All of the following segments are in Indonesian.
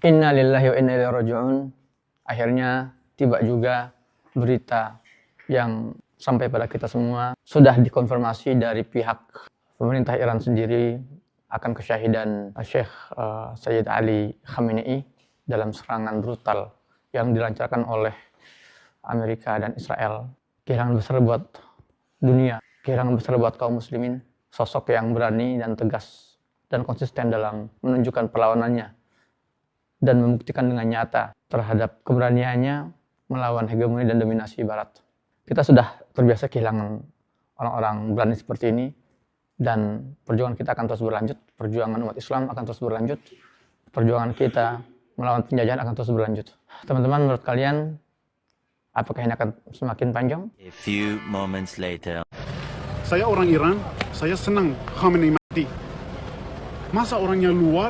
Inna lillahi wa inna ilaihi raji'un. Akhirnya tiba juga berita yang sampai pada kita semua. Sudah dikonfirmasi dari pihak pemerintah Iran sendiri akan kesyahidan Syekh Sayyid Ali Khamenei dalam serangan brutal yang dilancarkan oleh Amerika dan Israel. Kehilangan besar buat dunia, kehilangan besar buat kaum muslimin. Sosok yang berani dan tegas dan konsisten dalam menunjukkan perlawanannya dan membuktikan dengan nyata terhadap keberaniannya melawan hegemoni dan dominasi Barat. Kita sudah terbiasa kehilangan orang-orang berani seperti ini, dan perjuangan kita akan terus berlanjut, perjuangan umat Islam akan terus berlanjut, perjuangan kita melawan penjajahan akan terus berlanjut. Teman-teman, menurut kalian, apakah ini akan semakin panjang? A few moments later. Saya orang Iran, saya senang Khamenei mati. Masa orangnya luar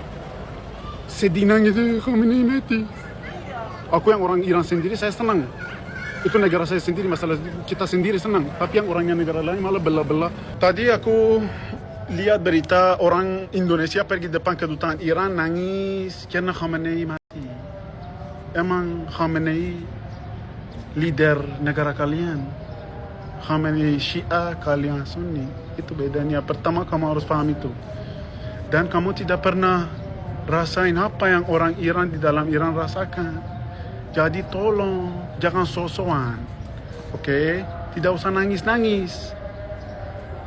sedih nangis Khamenei mati. Aku yang orang Iran sendiri, saya senang. Itu negara saya sendiri, masalah kita sendiri senang. Tapi yang orangnya negara lain malah bela-bela. Tadi aku lihat berita orang Indonesia pergi depan kedutaan Iran nangis karena Khamenei mati. Emang Khamenei leader negara kalian? Khamenei Syiah, kalian Sunni. Itu bedanya. Pertama kamu harus paham itu. Dan kamu tidak pernah rasain apa yang orang Iran di dalam Iran rasakan. Jadi tolong jangan sok-sokan, oke? Tidak usah nangis-nangis.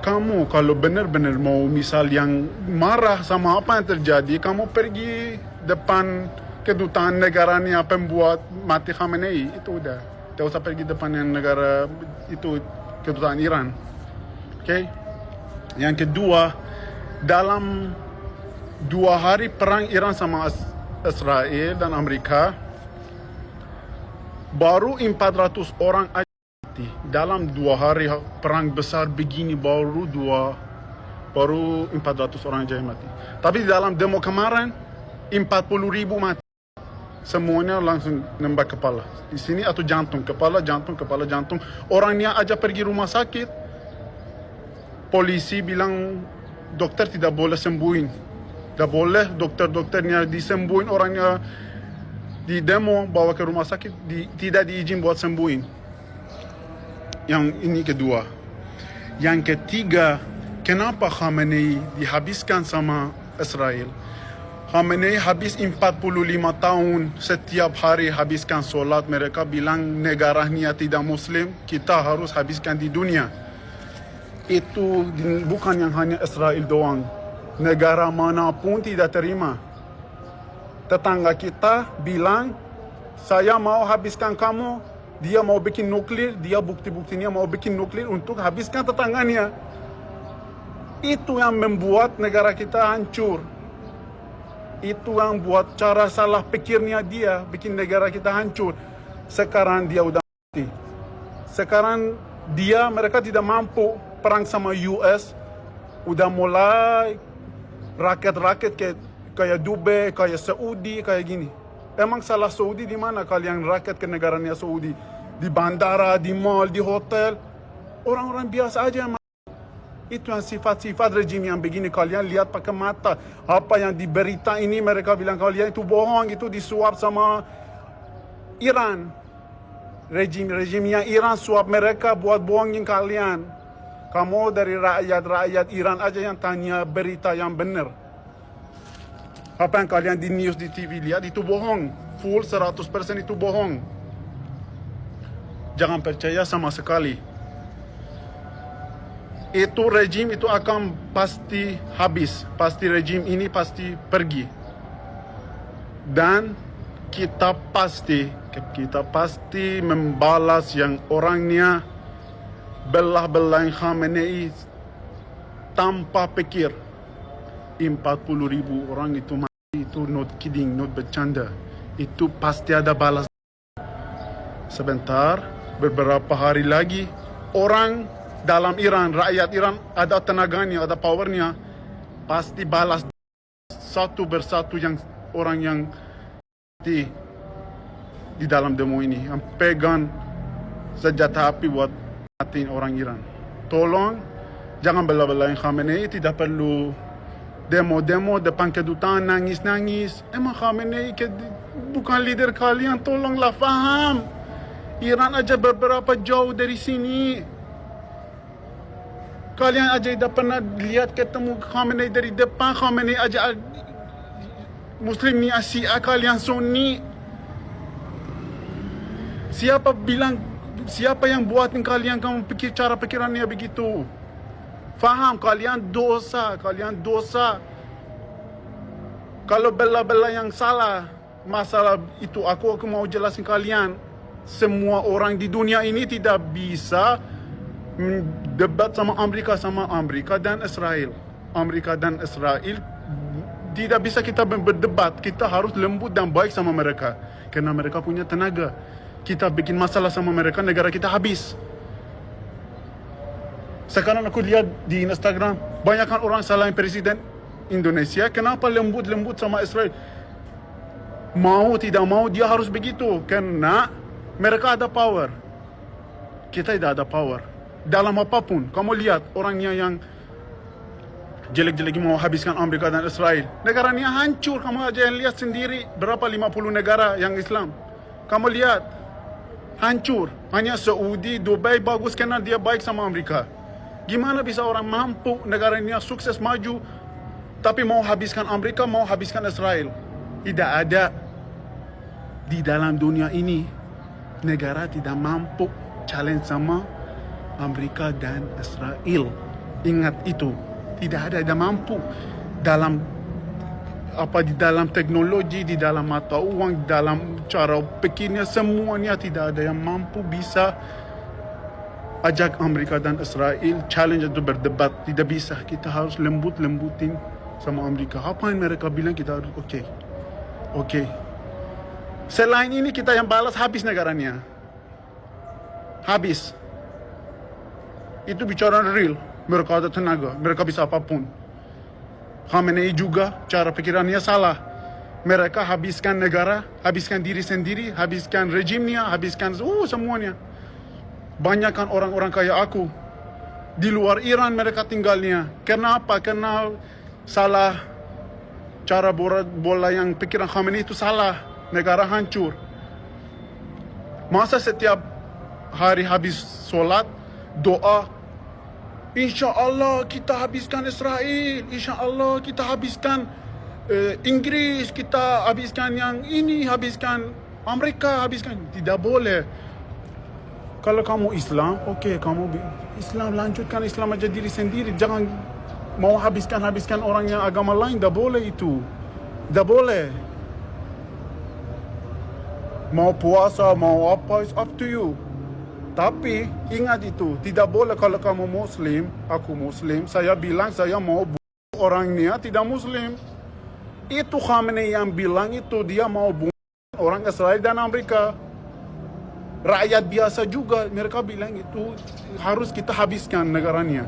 Kamu kalau benar-benar mau misal yang marah sama apa yang terjadi, kamu pergi depan kedutaan negaranya pembuat mati Khamenei, itu udah. Tidak usah pergi depan yang negara itu kedutaan Iran, oke? Yang kedua, dalam 2 hari perang Iran sama Israel dan Amerika, baru 400 orang aja mati. Dalam 2 hari perang besar begini baru 400 orang aja mati. Tapi di dalam demo kemarin 40.000 mati. Semuanya langsung nembak kepala. Di sini atau jantung, kepala, jantung, kepala, jantung. Orangnya aja pergi rumah sakit. Polisi bilang dokter tidak boleh sembuhin. Tidak boleh dokter-dokternya disembuhin, orangnya di demo bawa ke rumah sakit, tidak diizin buat sembuhin. Yang ini kedua. Yang ketiga, kenapa Khamenei dihabiskan sama Israel? Khamenei habis 45 tahun setiap hari habiskan solat. Mereka bilang negaranya tidak muslim, kita harus habiskan di dunia. Itu bukan yang hanya Israel doang. Negara manapun tidak terima. Tetangga kita bilang, saya mau habiskan kamu, dia mau bikin nuklir, dia bukti-buktinya mau bikin nuklir untuk habiskan tetangganya. Itu yang membuat negara kita hancur. Itu yang buat cara salah pikirnya dia, bikin negara kita hancur. Sekarang dia udah mati. Sekarang mereka tidak mampu perang sama US. Udah mulai rakyat-rakyat kayak Dubai, kayak Saudi, kayak gini. Emang salah Saudi di mana kalian rakyat ke negaranya Saudi? Di bandara, di mall, di hotel. Orang-orang biasa aja. Itu yang sifat-sifat rejim yang begini. Kalian lihat pakai mata. Apa yang di berita ini mereka bilang kalian itu bohong. Itu disuap sama Iran. Rejimnya Iran suap mereka buat bohongin kalian. Kamu dari rakyat Iran aja yang tanya berita yang benar. Apa yang kalian di news, di TV lihat itu bohong. Full 100% itu bohong. Jangan percaya sama sekali. Itu rejim itu akan pasti habis. Pasti rejim ini pasti pergi. Dan kita pasti membalas yang orangnya belah-belahin Khamenei tanpa pikir. 40.000 orang itu mati. Itu not kidding, not bercanda. Itu pasti ada balas. Sebentar, beberapa hari lagi, orang dalam Iran, rakyat Iran ada tenaganya, ada powernya, pasti balas satu persatu yang orang yang mati di dalam demo ini, yang pegang senjata api buat matiin orang Iran. Tolong jangan bela-belain Khamenei, tidak perlu demo-demo depan kedutaan nangis-nangis. Emang Khamenei bukan leader kalian. Tolonglah faham. Iran aja beberapa jauh dari sini. Kalian aja dah pernah lihat ketemu Khamenei dari depan. Khamenei aja Muslim ni Asia, kalian Sunni. Siapa yang buatin kalian kamu pikir cara pikirannya begitu? Faham, kalian dosa. Kalau bela-bela yang salah masalah itu, aku mau jelasin kalian. Semua orang di dunia ini tidak bisa debat sama Amerika dan Israel. Amerika dan Israel tidak bisa kita berdebat. Kita harus lembut dan baik sama mereka, karena mereka punya tenaga. Kita bikin masalah sama mereka, negara kita habis. Sekarang aku lihat di Instagram, banyakkan orang salahin Presiden Indonesia. Kenapa lembut-lembut sama Israel? Mau tidak mau dia harus begitu, karena mereka ada power. Kita tidak ada power. Dalam apapun, kamu lihat orangnya yang jelek-jelek mau habiskan Amerika dan Israel. Negaranya hancur, kamu aja lihat sendiri. Berapa 50 negara yang Islam. Kamu lihat, hancur. Hanya Saudi, Dubai bagus karena dia baik sama Amerika. Gimana bisa orang mampu negaranya sukses maju, tapi mau habiskan Amerika, mau habiskan Israel? Tidak ada. Di dalam dunia ini, negara tidak mampu challenge sama Amerika dan Israel. Ingat itu. Tidak ada yang mampu dalam di dalam teknologi, di dalam mata uang, di dalam cara pikirnya, semuanya tidak ada yang mampu bisa ajak Amerika dan Israel challenge atau berdebat. Tidak bisa. Kita harus lembutin sama Amerika. Apa yang mereka bilang kita harus oke. Selain ini kita yang balas, habis negaranya. Habis. Itu bicara real. Mereka ada tenaga, mereka bisa apapun. Khamenei juga cara pikirannya salah. Mereka habiskan negara, habiskan diri sendiri, habiskan rejimnya, habiskan semuanya. Banyakkan orang-orang kayak aku di luar Iran mereka tinggalnya. Kenapa? Karena salah cara bola yang pikiran Khamenei itu salah. Negara hancur. Masa setiap hari habis sholat doa, Insya Allah kita habiskan Israel, Insya Allah kita habiskan Inggris, kita habiskan yang ini, habiskan Amerika, habiskan. Tidak boleh. Kalau kamu Islam, kamu Islam, lanjutkan Islam aja diri sendiri. Jangan mau habiskan orang yang agama lain. Tidak boleh itu. Tidak boleh. Mau puasa, mau apa, it's up to you. Tapi ingat itu, tidak boleh kalau kamu Muslim, aku Muslim, saya bilang saya mau bunuh orangnya tidak Muslim. Itu Khamenei yang bilang itu, dia mau bunuh orang Israel dan Amerika. Rakyat biasa juga, mereka bilang itu harus kita habiskan negaranya.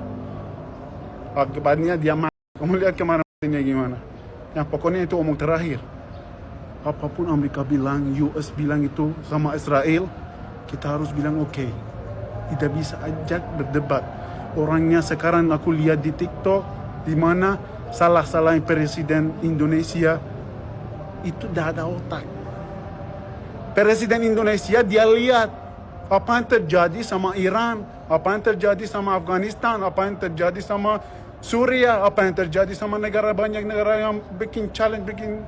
Akibatnya dia mati. Kamu lihat kemarin gimana. Yang pokoknya itu omong terakhir. Apapun Amerika bilang, US bilang itu sama Israel, kita harus bilang oke. Tidak bisa ajak berdebat. Orangnya sekarang aku lihat di TikTok, di mana salah-salahin Presiden Indonesia itu tidak ada otak. Presiden Indonesia dia lihat apa yang terjadi sama Iran, apa yang terjadi sama Afghanistan, apa yang terjadi sama Suriah, apa yang terjadi sama banyak negara yang bikin challenge, bikin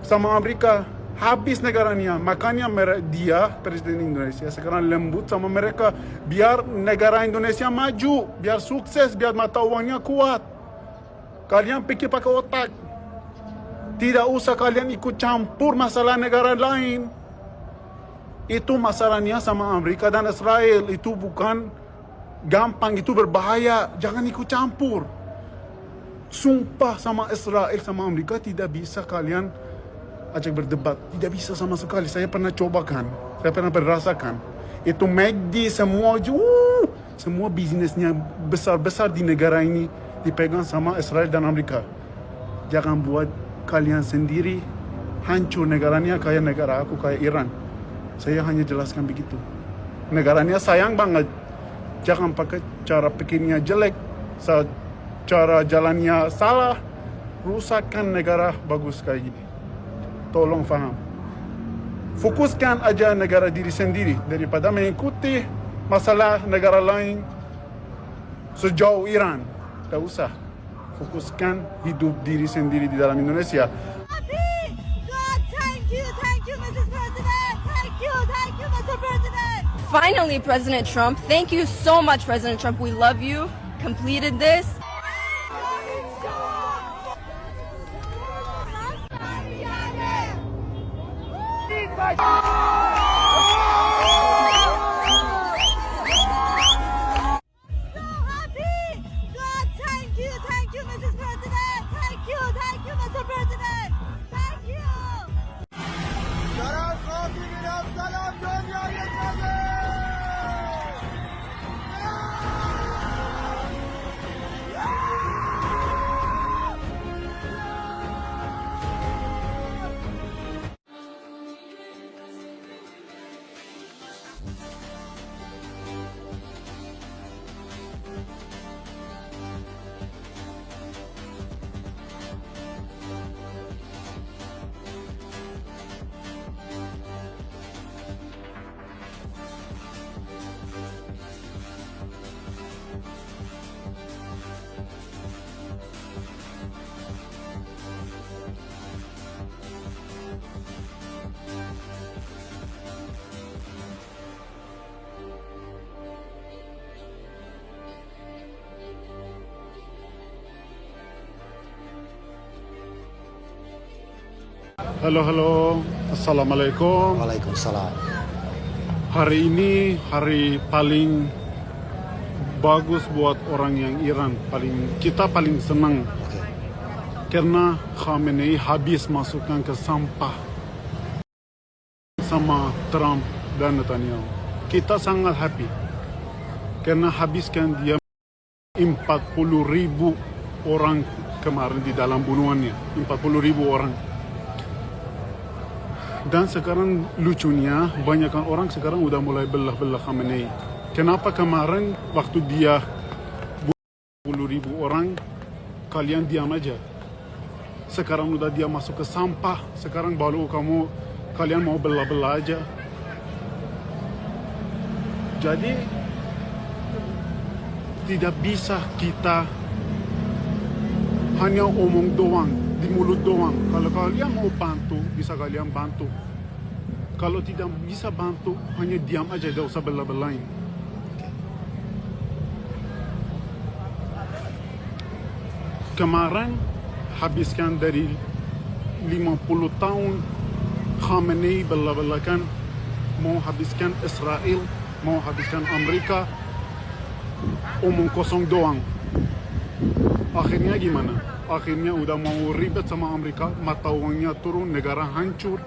sama Amerika. Habis negaranya. Makanya dia, Presiden Indonesia, sekarang lembut sama mereka. Biar negara Indonesia maju. Biar sukses. Biar mata uangnya kuat. Kalian pikir pakai otak. Tidak usah kalian ikut campur masalah negara lain. Itu masalahnya sama Amerika dan Israel. Itu bukan gampang. Itu berbahaya. Jangan ikut campur. Sumpah sama Israel, sama Amerika tidak bisa kalian ajak berdebat. Tidak bisa sama sekali. Saya pernah cobakan. Saya pernah merasakan. Itu McD semua bisnisnya besar-besar di negara ini dipegang sama Israel dan Amerika. Jangan buat kalian sendiri hancur negaranya kayak negara aku, kayak Iran. Saya hanya jelaskan begitu. Negaranya sayang banget. Jangan pakai cara pikirnya jelek. Cara jalannya salah. Rusakkan negara bagus kayak gini. Tolong faham. Fokuskan aja negara diri sendiri daripada mengikuti masalah negara lain sejauh Iran. Tak usah. Fokuskan hidup diri sendiri di dalam Indonesia. God, thank you, Mrs. President. Thank you, Mr. President. Finally, President Trump, thank you so much, President Trump. We love you. Completed this. So happy. God, thank you, Mrs. President. Thank you, Mr. President. Thank you. Halo, Assalamualaikum. Waalaikumsalam. Hari ini hari paling bagus buat orang yang Iran. Kita paling senang Oke. karena Khamenei habis masukkan ke sampah sama Trump dan Netanyahu. Kita sangat happy karena habiskan dia 40.000 orang kemarin di dalam bunuhannya. 40.000 orang. Dan sekarang lucunya banyakkan orang sekarang udah mulai belah-belah Khamenei. Kenapa kemarin waktu dia 40.000 orang kalian diam aja? Sekarang udah dia masuk ke sampah. Sekarang baru kalian mau belah-belah aja. Jadi tidak bisa kita hanya omong doang, di mulut doang. Kalau kalian mau bantu, bisa kalian bantu. Kalau tidak bisa bantu, hanya diam aja, tidak usah belah-belahin. Kemarin habiskan dari 50 tahun Khamenei belah-belahkan, mau habiskan Israel, mau habiskan Amerika, omong kosong doang. Akhirnya gimana? Akhirnya udah mau ribet sama Amerika, mata uangnya turun, negara hancur.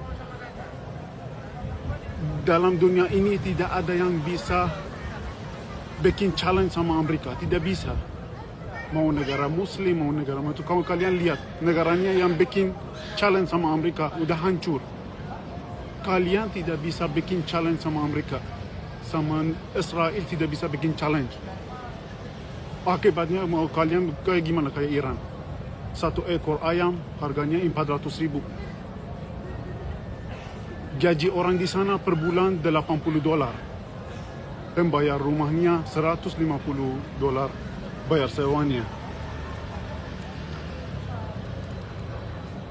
Dalam dunia ini tidak ada yang bisa bikin challenge sama Amerika, tidak bisa. Mau negara muslim, mau negara itu. Kalau kalian lihat, negaranya yang bikin challenge sama Amerika udah hancur. Kalian tidak bisa bikin challenge sama Amerika. Sama Israel tidak bisa bikin challenge. Akibatnya mau kalian kayak gimana, kayak Iran. Satu ekor ayam harganya 400.000. Gaji orang di sana per bulan $80. Dan bayar rumahnya $150 bayar sewanya.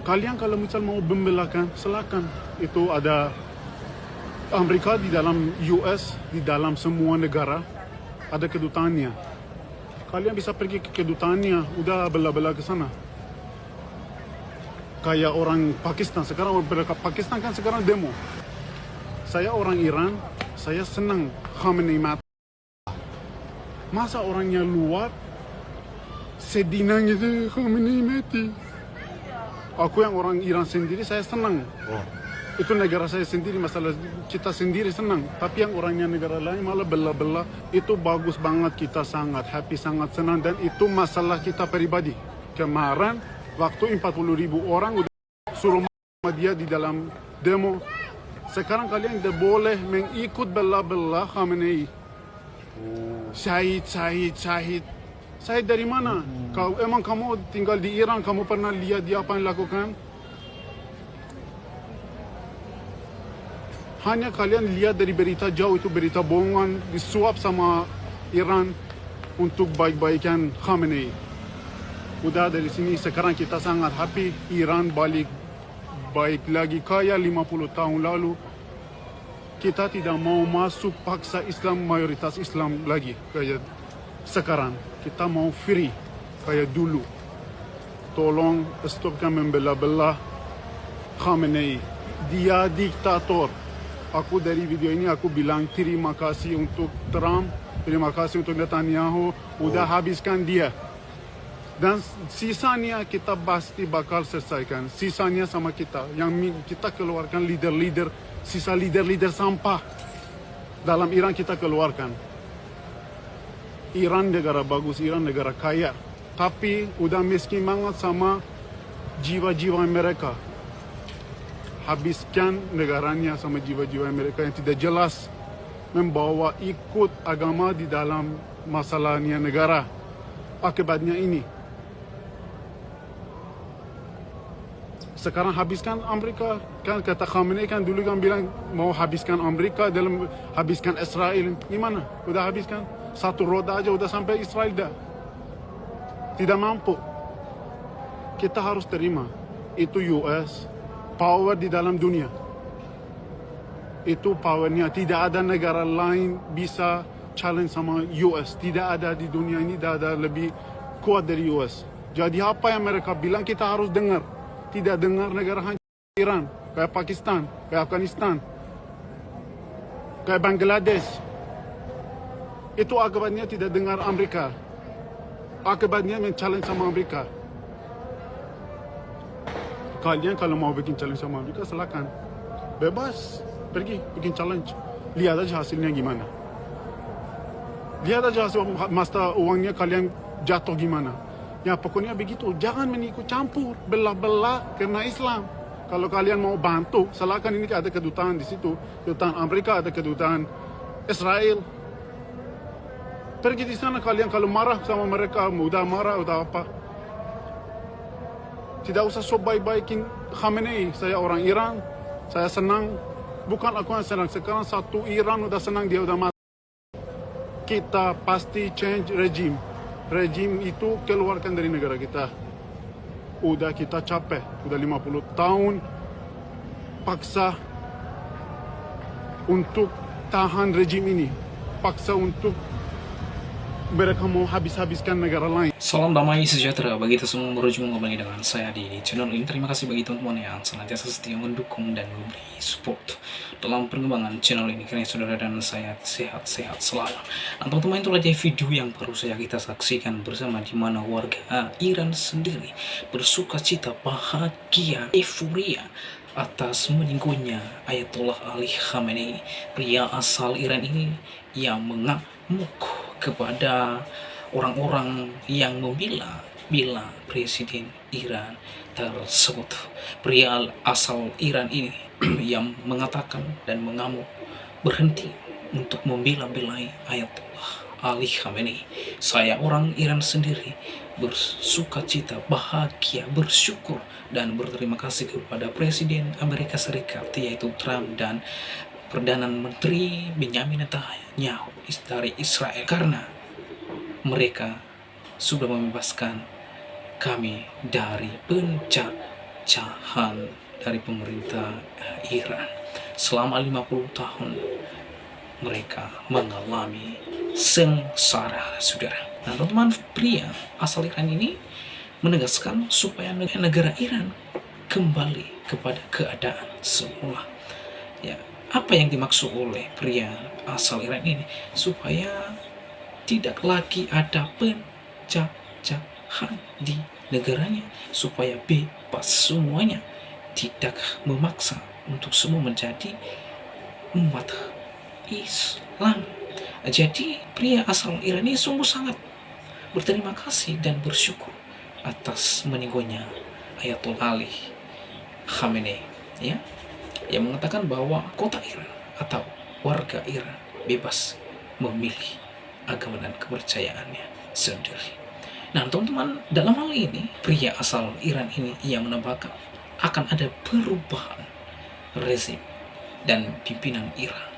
Kalian kalau misal mau membelahkan, silakan. Itu ada Amerika di dalam US, di dalam semua negara ada kedutaannya. Kalian bisa pergi ke kedutaannya, udah belah-belah ke sana. Kayak orang Pakistan, sekarang orang Pakistan kan sekarang demo. Saya orang Iran, saya senang Khamenei mati. Masa orangnya luar sedih nangis, Khamenei mati. Aku yang orang Iran sendiri, saya senang. Itu negara saya sendiri, masalah kita sendiri senang. Tapi yang orangnya negara lain malah belah-belah. Itu bagus banget, kita sangat happy, sangat senang. Dan itu masalah kita pribadi. Kemarin, waktu 40.000 orang udah suruh sama dia di dalam demo. Sekarang kalian tidak boleh mengikut belah-belah Khamenei. Syahid. Syahid dari mana? Emang kamu tinggal di Iran, kamu pernah lihat dia apa yang lakukan? Hanya kalian lihat dari berita jauh itu berita bohongan disuap sama Iran untuk baik-baikan Khamenei. Udah dari sini sekarang kita sangat happy Iran balik baik lagi kayak 50 tahun lalu. Kita tidak mau masuk paksa Islam, mayoritas Islam lagi kayak sekarang. Kita mau free kayak dulu. Tolong stopkan membelah-belah Khamenei. Dia diktator. Aku dari video ini aku bilang terima kasih untuk Trump, terima kasih untuk Netanyahu, udah habiskan dia. Dan sisanya kita pasti bakal selesaikan. Sisanya sama kita. Yang kita keluarkan leader-leader, sisa leader-leader sampah. Dalam Iran kita keluarkan. Iran negara bagus, Iran negara kaya. Tapi udah miskin banget sama jiwa-jiwa mereka. Habiskan negaranya sama jiwa-jiwa mereka yang tidak jelas. Membawa ikut agama di dalam masalahnya negara. Akibatnya ini. Sekarang habiskan Amerika. Kan kata Khamenei kan dulu kan bilang mau habiskan Amerika dalam habiskan Israel. Gimana? Udah habiskan? Satu roda aja udah sampai Israel dah. Tidak mampu. Kita harus terima. Itu US. Power di dalam dunia. Itu powernya. Tidak ada negara lain bisa challenge sama US. Tidak ada di dunia ini, tidak ada lebih kuat dari US. Jadi apa yang mereka bilang kita harus dengar. Tidak dengar negara hancur Iran, kayak Pakistan, kayak Afghanistan, kayak Bangladesh. Itu akibatnya tidak dengar Amerika. Akibatnya men-challenge sama Amerika. Kalian kalau mau bikin challenge sama Amerika, silakan. Bebas, pergi bikin challenge. Lihat aja hasilnya gimana. Lihat aja hasil masa uangnya kalian jatuh gimana. Ya pokoknya begitu. Jangan mengikut campur, belah-belah karena Islam. Kalau kalian mau bantu, silakan. Ini ada kedutaan di situ. Kedutaan Amerika, ada kedutaan Israel. Pergi di sana kalian kalau marah sama mereka, udah marah, udah apa. Tidak usah so baik-baikin Khamenei. Saya orang Iran, saya senang. Bukan aku yang senang. Sekarang satu Iran udah senang, dia udah mati. Kita pasti change regime. Regime itu keluarkan dari negara kita. Udah kita capek. Udah 50 tahun paksa untuk tahan regime ini. Paksa untuk mereka mau habis-habiskan negara lain. Salam damai sejahtera bagi kita semua, berjumpa kembali dengan saya di channel ini. Terima kasih bagi teman-teman yang senantiasa setia mendukung dan memberi support dalam perkembangan channel ini, karena saudara dan saya sehat-sehat selalu. Nah teman-teman, itulah dia video yang baru saja kita saksikan bersama, di mana warga Iran sendiri bersuka cita, bahagia, euforia atas meninggalnya Ayatollah Ali Khamenei, pria asal Iran ini yang mengamuk kepada orang-orang yang membela Presiden Iran tersebut. Pria asal Iran ini yang mengatakan dan mengamuk berhenti untuk membela-belai Ayatollah Ali Khamenei. Saya orang Iran sendiri bersuka cita, bahagia, bersyukur dan berterima kasih kepada Presiden Amerika Serikat yaitu Trump dan Perdana Menteri Benjamin Netanyahu dari Israel, karena mereka sudah membebaskan kami dari penjajahan dari pemerintah Iran. Selama 50 tahun mereka mengalami sengsara, saudara. Nah teman-teman, pria asal Iran ini menegaskan supaya negara Iran kembali kepada keadaan semula. Ya, apa yang dimaksud oleh pria asal Iran ini? Supaya tidak lagi ada penjajahan di negaranya, supaya bebas semuanya, tidak memaksa untuk semua menjadi umat Islam. Jadi pria asal Iran ini sungguh sangat berterima kasih dan bersyukur atas meninggalnya Ayatollah Ali Khamenei, ya, yang mengatakan bahwa kota Iran atau warga Iran bebas memilih agama dan kepercayaannya sendiri. Nah teman-teman, dalam hal ini pria asal Iran ini yang menambahkan akan ada perubahan rezim dan pimpinan Iran.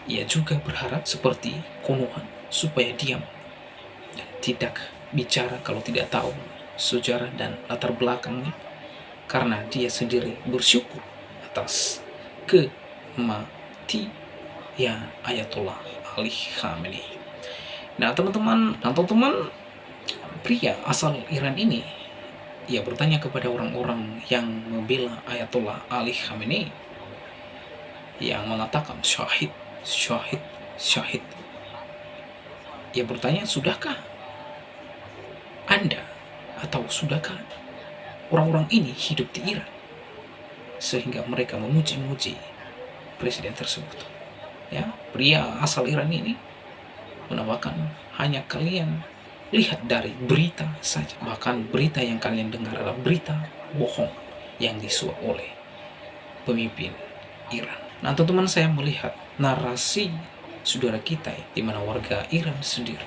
Ia juga berharap seperti Konoha supaya diam dan tidak bicara kalau tidak tahu sejarah dan latar belakangnya, karena dia sendiri bersyukur atas kematian Ayatollah Ali Khamenei. Nah teman-teman, pria asal Iran ini, ia bertanya kepada orang-orang yang membela Ayatollah Ali Khamenei, yang mengatakan syahid, syahid, syahid. Ia bertanya, sudahkah Anda atau sudahkah orang-orang ini hidup di Iran sehingga mereka memuji-muji presiden tersebut? Ya, pria asal Iran ini menambahkan, hanya kalian lihat dari berita saja. Bahkan berita yang kalian dengar adalah berita bohong yang disuap oleh pemimpin Iran. Nah teman-teman, saya melihat narasi saudara kita di mana warga Iran sendiri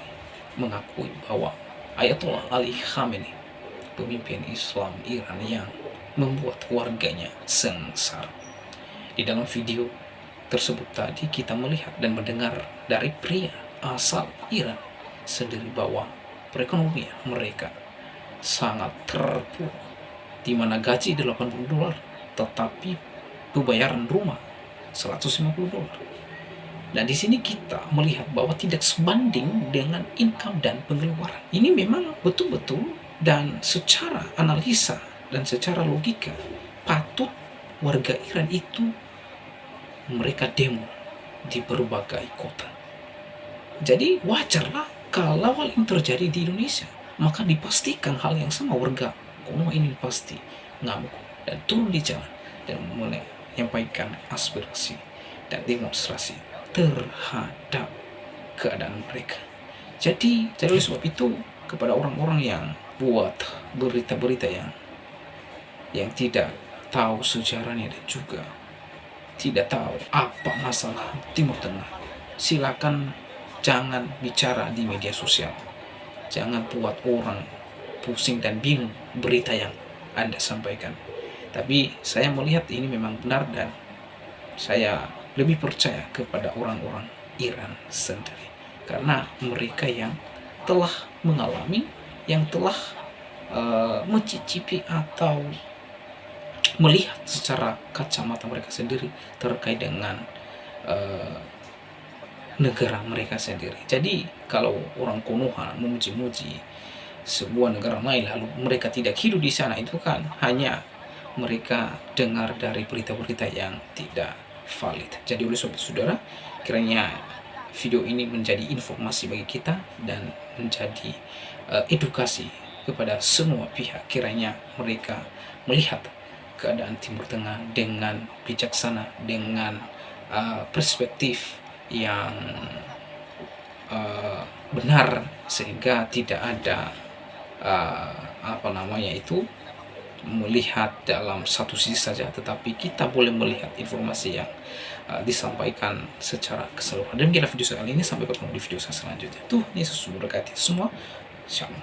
mengakui bahwa Ayatollah Ali Khamenei, pemimpin Islam Iran yang membuat warganya sengsara. Di dalam video tersebut tadi kita melihat dan mendengar dari pria asal Iran sendiri bahwa perekonomian mereka sangat terpuruk, di mana gaji $80 tetapi pembayaran rumah $150. Nah di sini kita melihat bahwa tidak sebanding dengan income dan pengeluaran. Ini memang betul-betul dan secara analisa dan secara logika patut warga Iran itu mereka demo di berbagai kota. Jadi wajarlah kalau hal ini terjadi di Indonesia, maka dipastikan hal yang sama warga Konoha ini pasti ngamuk dan turun di jalan dan menyampaikan aspirasi dan demonstrasi terhadap keadaan mereka. Jadi oleh sebab itu, kepada orang-orang yang buat berita-berita yang tidak tahu sejarahnya dan juga tidak tahu apa masalah Timur Tengah, silakan jangan bicara di media sosial. Jangan buat orang pusing dan bingung berita yang Anda sampaikan. Tapi saya melihat ini memang benar dan saya lebih percaya kepada orang-orang Iran sendiri. Karena mereka yang telah mengalami, yang telah mencicipi atau melihat secara kacamata mereka sendiri terkait dengan negara mereka sendiri. Jadi kalau orang Konoha memuji-muji sebuah negara lain lalu mereka tidak hidup di sana, itu kan hanya mereka dengar dari berita-berita yang tidak valid. Jadi oleh sobat saudara, kiranya video ini menjadi informasi bagi kita dan menjadi edukasi kepada semua pihak. Kiranya mereka melihat keadaan Timur Tengah dengan bijaksana, dengan perspektif yang benar, sehingga tidak ada melihat dalam satu sisi saja, tetapi kita boleh melihat informasi yang disampaikan secara keseluruhan. Demikianlah video saya kali ini, sampai bertemu di video saya selanjutnya. Tuh Yesus memberkati semua. Shalom.